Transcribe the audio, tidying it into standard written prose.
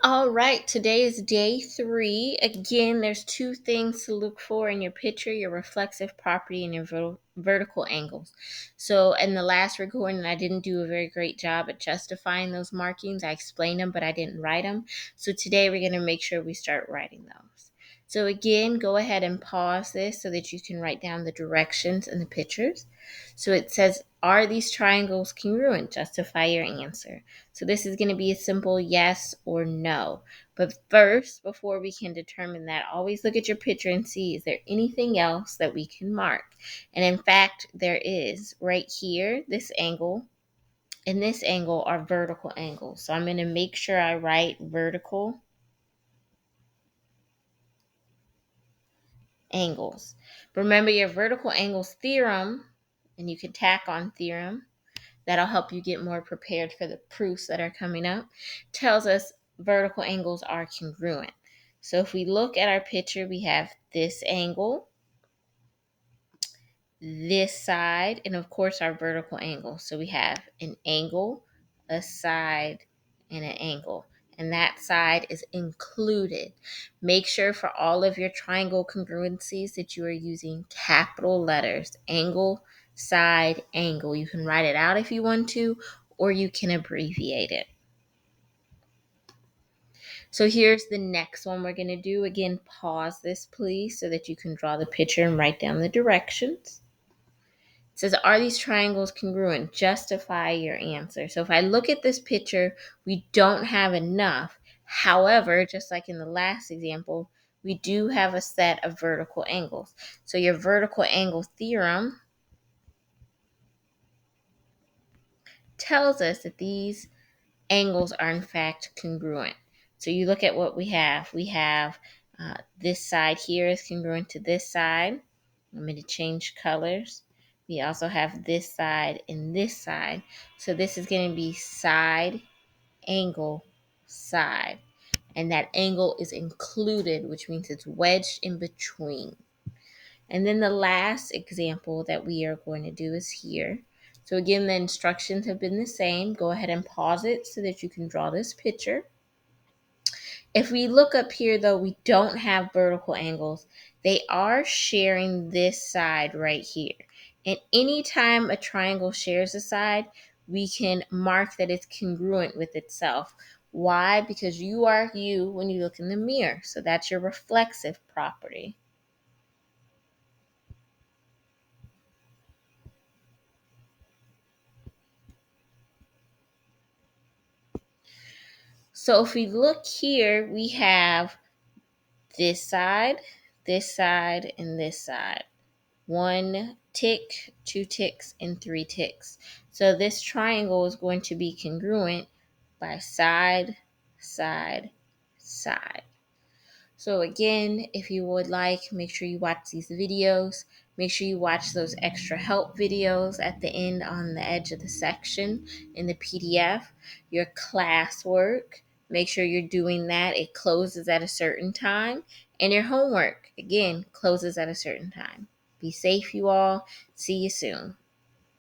All right, today is day 3. Again, there's 2 things to look for in your picture: your reflexive property and your vertical angles. So in the last recording, I didn't do a very great job at justifying those markings. I explained them, but I didn't write them. So today we're going to make sure we start writing those. So again, go ahead and pause this so that you can write down the directions and the pictures. So it says, are these triangles congruent? Justify your answer. So this is going to be a simple yes or no. But first, before we can determine that, always look at your picture and see, is there anything else that we can mark? And in fact, there is. Right here, this angle and this angle are vertical angles. So I'm going to make sure I write vertical angles. Remember your vertical angles theorem, and you can tack on theorem. That'll help you get more prepared for the proofs that are coming up. Tells us vertical angles are congruent. So if we look at our picture, we have this angle, this side, and of course our vertical angle. So we have an angle, a side, and an angle. And that side is included. Make sure for all of your triangle congruencies that you are using capital letters: angle, side, angle. You can write it out if you want to, or you can abbreviate it. So here's the next one we're going to do. Again, pause this please so that you can draw the picture and write down the directions. It says, are these triangles congruent? Justify your answer. So if I look at this picture, we don't have enough. However, just like in the last example, we do have a set of vertical angles. So your vertical angle theorem tells us that these angles are in fact congruent. So you look at what we have. We have this side here is congruent to this side. I'm going to change colors. We also have this side and this side. So this is going to be side, angle, side. And that angle is included, which means it's wedged in between. And then the last example that we are going to do is here. So again, the instructions have been the same. Go ahead and pause it so that you can draw this picture. If we look up here, though, we don't have vertical angles. They are sharing this side right here. And anytime a triangle shares a side, we can mark that it's congruent with itself. Why? Because you are you when you look in the mirror. So that's your reflexive property. So if we look here, we have this side, and this side. 1 tick, 2 ticks, and 3 ticks. So this triangle is going to be congruent by side, side, side. So again, if you would like, make sure you watch these videos. Make sure you watch those extra help videos at the end on the edge of the section in the PDF. Your classwork, make sure you're doing that. It closes at a certain time. And your homework, again, closes at a certain time. Be safe, you all. See you soon.